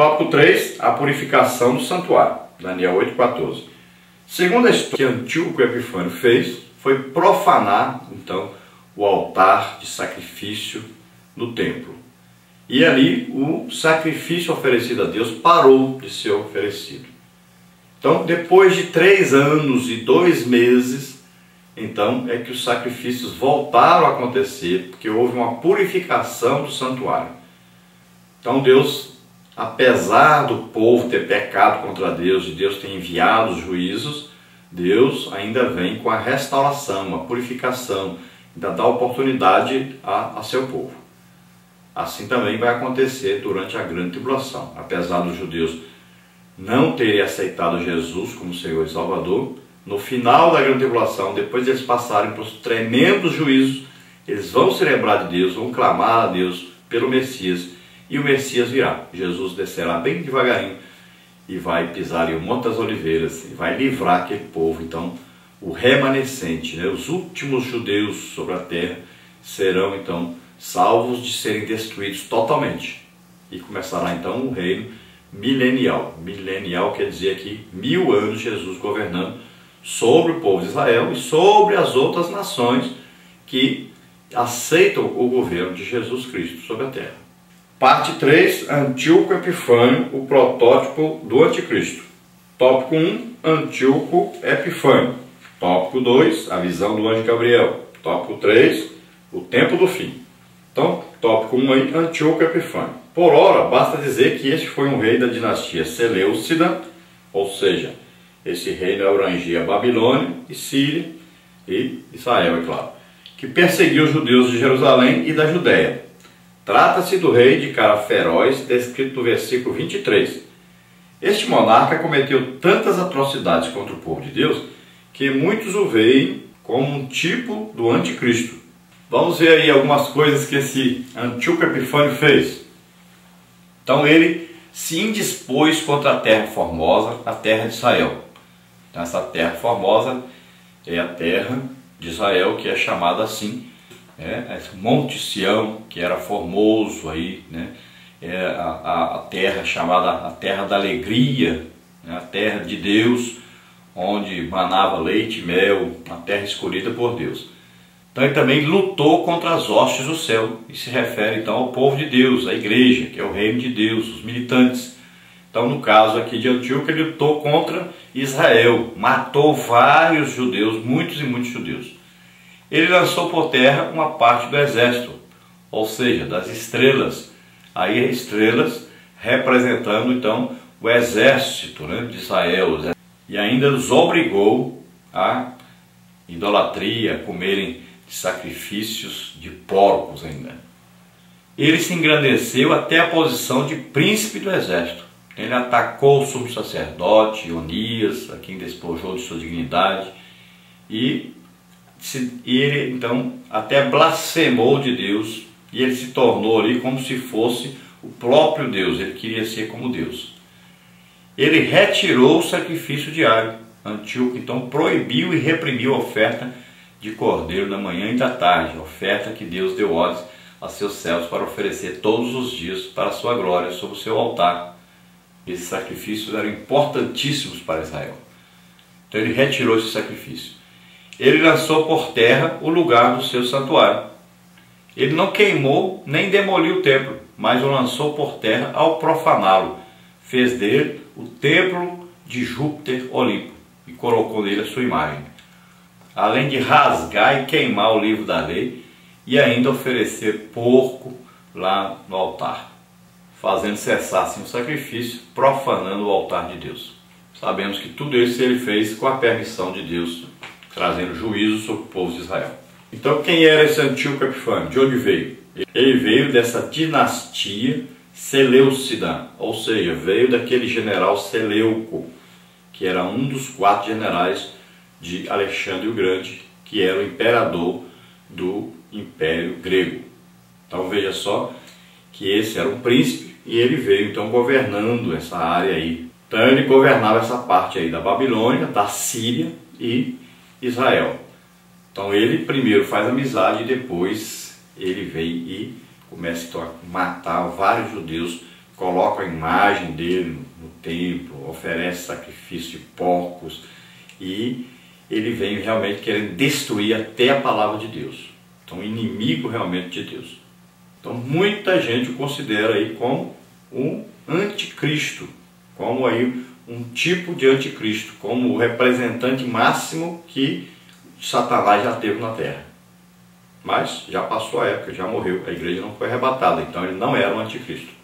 Tópico 3, a purificação do santuário, Daniel 8,14. Segundo a história que Antíoco Epifânio fez, foi profanar, então, o altar de sacrifício no templo. E ali o sacrifício oferecido a Deus parou de ser oferecido. Então, depois de 3 anos e 2 meses, então é que os sacrifícios voltaram a acontecer, porque houve uma purificação do santuário. Então Deus, apesar do povo ter pecado contra Deus e Deus ter enviado os juízos, Deus ainda vem com a restauração, a purificação, ainda dá oportunidade a seu povo. Assim também vai acontecer durante a grande tribulação. Apesar dos judeus não terem aceitado Jesus como Senhor e Salvador, no final da grande tribulação, depois de eles passarem por tremendos juízos, eles vão se lembrar de Deus, vão clamar a Deus pelo Messias, e o Messias virá. Jesus descerá bem devagarinho e vai pisar em um Monte das Oliveiras e vai livrar aquele povo. Então, o remanescente, os últimos judeus sobre a terra serão então salvos de serem destruídos totalmente. E começará então o reino milenial. Milenial quer dizer aqui 1000 anos Jesus governando sobre o povo de Israel e sobre as outras nações que aceitam o governo de Jesus Cristo sobre a terra. Parte 3, Antíoco Epifânio, o protótipo do anticristo. Tópico 1, Antíoco Epifânio. Tópico 2, a visão do anjo Gabriel. Tópico 3, o tempo do fim. Então, tópico 1 aí, Antíoco Epifânio. Por ora, basta dizer que este foi um rei da dinastia Seleucida, ou seja, esse reino abrangia Babilônia e Síria e Israel, é claro, que perseguiu os judeus de Jerusalém e da Judéia. Trata-se do rei de cara feroz, descrito no versículo 23. Este monarca cometeu tantas atrocidades contra o povo de Deus que muitos o veem como um tipo do anticristo. Vamos ver aí algumas coisas que esse Antíoco Epifânio fez. Então ele se indispôs contra a terra formosa, a terra de Israel. Então, essa terra formosa é a terra de Israel, que é chamada assim, Monte Sião, que era formoso aí, é a terra chamada a terra da alegria, a terra de Deus, onde manava leite e mel, a terra escolhida por Deus. Então ele também lutou contra as hostes do céu, e se refere então ao povo de Deus, a igreja, que é o reino de Deus, os militantes. Então no caso aqui de Antíoco, ele lutou contra Israel, matou vários judeus, muitos e muitos judeus. Ele lançou por terra uma parte do exército, ou seja, das estrelas. Aí estrelas representando então o exército de Israel. E ainda os obrigou a idolatria, a comerem sacrifícios de porcos ainda. Ele se engrandeceu até a posição de príncipe do exército. Ele atacou o sumo sacerdote Onias, a quem despojou de sua dignidade, e ele então até blasfemou de Deus, e ele se tornou ali como se fosse o próprio Deus. Ele queria ser como Deus. Ele retirou o sacrifício diário. Antíoco então proibiu e reprimiu a oferta de cordeiro da manhã e da tarde, a oferta que Deus deu ordens a seus servos para oferecer todos os dias para a sua glória sobre o seu altar. Esses sacrifícios eram importantíssimos para Israel. Então ele retirou esse sacrifício. Ele lançou por terra o lugar do seu santuário. Ele não queimou nem demoliu o templo, mas o lançou por terra ao profaná-lo. Fez dele o templo de Júpiter Olimpo e colocou nele a sua imagem. Além de rasgar e queimar o livro da lei e ainda oferecer porco lá no altar, fazendo cessar assim o sacrifício, profanando o altar de Deus. Sabemos que tudo isso ele fez com a permissão de Deus, trazendo juízo sobre o povo de Israel. Então quem era esse Antíoco Epifânio? De onde veio? Ele veio dessa dinastia Seleucida, ou seja, veio daquele general Seleuco, que era um dos 4 generais de Alexandre o Grande, que era o imperador do Império Grego. Então veja só que esse era um príncipe e ele veio então governando essa área aí. Então ele governava essa parte aí da Babilônia, da Síria e Israel. Então ele primeiro faz amizade e depois ele vem e começa então a matar vários judeus colocam a imagem dele no templo, oferecem sacrifício de porcos e ele vem realmente querendo destruir até a palavra de Deus. Então, inimigo realmente de Deus. Então, muita gente o considera aí como um anticristo, como aí um tipo de anticristo, como o representante máximo que Satanás já teve na Terra. Mas já passou a época, já morreu, a igreja não foi arrebatada, então ele não era um anticristo.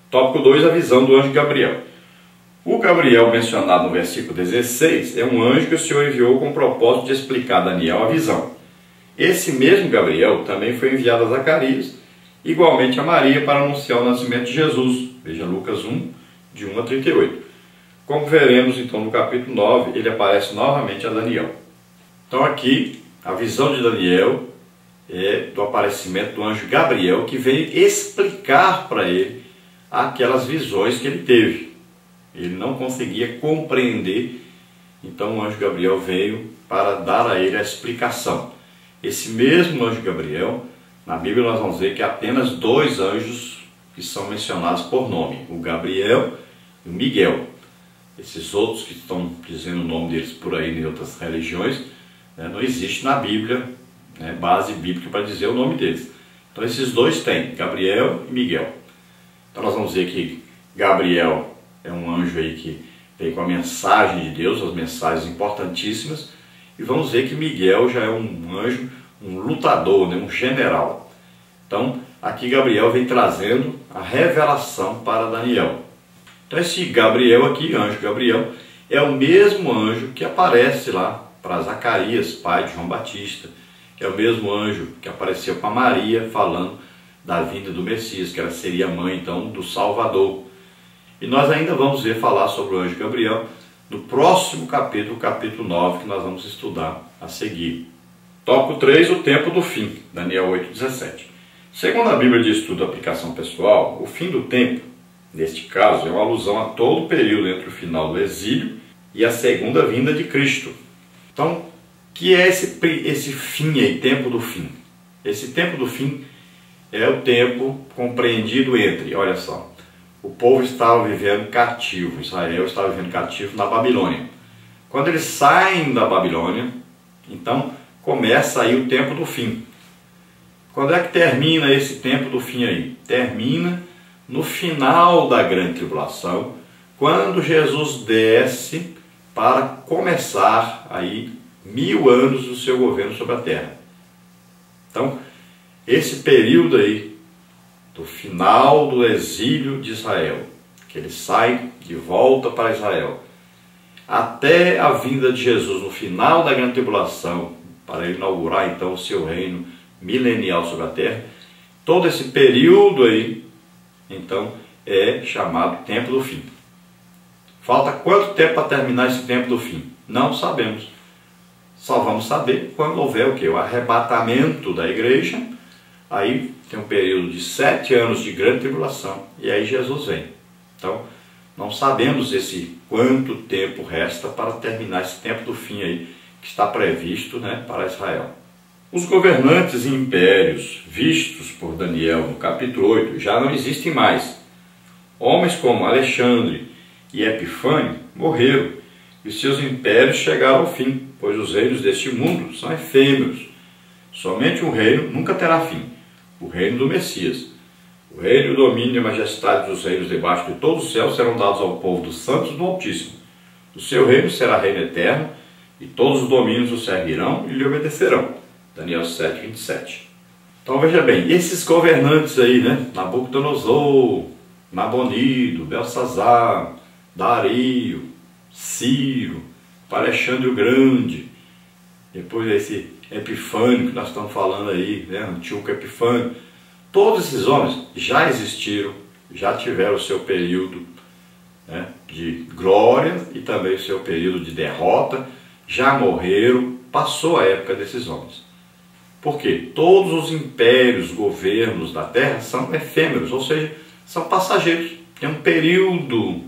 Tópico 2, a visão do anjo Gabriel. O Gabriel mencionado no versículo 16 é um anjo que o Senhor enviou com o propósito de explicar a Daniel a visão. Esse mesmo Gabriel também foi enviado a Zacarias, igualmente a Maria, para anunciar o nascimento de Jesus. Veja Lucas 1, de 1 a 38. Como veremos então no capítulo 9, ele aparece novamente a Daniel. Então aqui, a visão de Daniel é do aparecimento do anjo Gabriel, que veio explicar para ele aquelas visões que ele teve. Ele não conseguia compreender, então o anjo Gabriel veio para dar a ele a explicação. Esse mesmo anjo Gabriel, na Bíblia nós vamos ver que há apenas 2 anjos que são mencionados por nome, o Gabriel e o Miguel. Esses outros que estão dizendo o nome deles por aí em outras religiões, não existe na Bíblia base bíblica para dizer o nome deles. Então esses 2 têm, Gabriel e Miguel. Então nós vamos ver que Gabriel é um anjo aí que vem com a mensagem de Deus, as mensagens importantíssimas, e vamos ver que Miguel já é um anjo, um lutador, um general. Então aqui Gabriel vem trazendo a revelação para Daniel. Então esse Gabriel aqui, anjo Gabriel, é o mesmo anjo que aparece lá para Zacarias, pai de João Batista, que é o mesmo anjo que apareceu para Maria falando da vinda do Messias, que ela seria a mãe então do Salvador. E nós ainda vamos ver falar sobre o anjo Gabriel no próximo capítulo, capítulo 9, que nós vamos estudar a seguir. Tópico 3, o tempo do fim, Daniel 8,17. Segundo a Bíblia de Estudo e Aplicação Pessoal, o fim do tempo, neste caso, é uma alusão a todo o período entre o final do exílio e a segunda vinda de Cristo. Então, que é esse fim aí, tempo do fim? Esse tempo do fim é o tempo compreendido entre, olha só, o povo estava vivendo cativo, Israel estava vivendo cativo na Babilônia. Quando eles saem da Babilônia, então começa aí o tempo do fim. Quando é que termina esse tempo do fim aí? Termina no final da grande tribulação, quando Jesus desce para começar aí 1000 anos do seu governo sobre a terra. Então, esse período aí, do final do exílio de Israel, que ele sai de volta para Israel, até a vinda de Jesus no final da grande tribulação, para ele inaugurar então o seu reino milenial sobre a terra, todo esse período aí, então, é chamado tempo do fim. Falta quanto tempo para terminar esse tempo do fim? Não sabemos. Só vamos saber quando houver o quê? O arrebatamento da igreja. Aí tem um período de 7 anos de grande tribulação e aí Jesus vem. Então, não sabemos esse quanto tempo resta para terminar esse tempo do fim aí que está previsto para Israel. Os governantes e impérios vistos por Daniel no capítulo 8 já não existem mais. Homens como Alexandre e Epifânio morreram e seus impérios chegaram ao fim, pois os reinos deste mundo são efêmeros. Somente um reino nunca terá fim, o reino do Messias. O reino, o domínio e a majestade dos reinos debaixo de todo o céu serão dados ao povo dos santos do Altíssimo. O seu reino será reino eterno e todos os domínios o servirão e lhe obedecerão. Daniel 7, 27. Então veja bem, esses governantes aí, Nabucodonosor, Nabonido, Belsazar, Dario, Ciro, Alexandre o Grande, depois esse Epifânio que nós estamos falando aí, Antíoco Epifânio, todos esses homens já existiram, já tiveram o seu período de glória e também o seu período de derrota, já morreram, passou a época desses homens. Porque todos os impérios, governos da terra são efêmeros, ou seja, são passageiros. Tem um período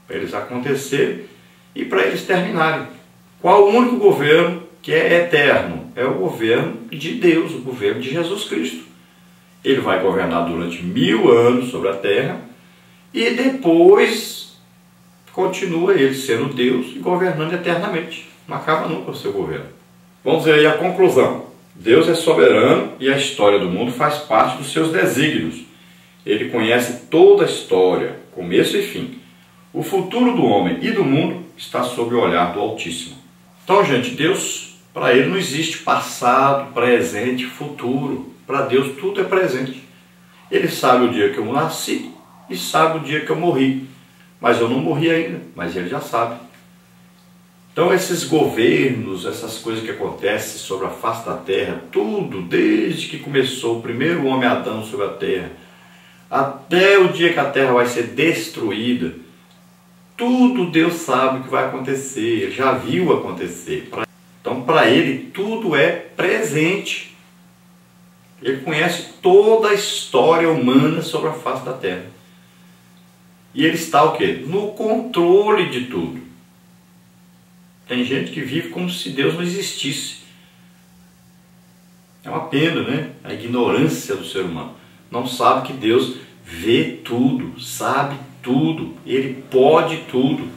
para eles acontecerem e para eles terminarem. Qual o único governo que é eterno? É o governo de Deus, o governo de Jesus Cristo. Ele vai governar durante 1000 anos sobre a terra e depois continua ele sendo Deus e governando eternamente. Não acaba nunca o seu governo. Vamos ver aí a conclusão. Deus é soberano e a história do mundo faz parte dos seus desígnios. Ele conhece toda a história, começo e fim. O futuro do homem e do mundo está sob o olhar do Altíssimo. Então, gente, Deus, para ele não existe passado, presente, futuro. Para Deus tudo é presente. Ele sabe o dia que eu nasci e sabe o dia que eu morri. Mas eu não morri ainda, mas ele já sabe. Então esses governos, essas coisas que acontecem sobre a face da terra, tudo, desde que começou o primeiro homem Adão sobre a terra, até o dia que a terra vai ser destruída, tudo Deus sabe o que vai acontecer, ele já viu acontecer. Então para ele tudo é presente. Ele conhece toda a história humana sobre a face da terra. E ele está o quê? No controle de tudo. Tem gente que vive como se Deus não existisse. É uma pena, né? A ignorância do ser humano. Não sabe que Deus vê tudo, sabe tudo, Ele pode tudo.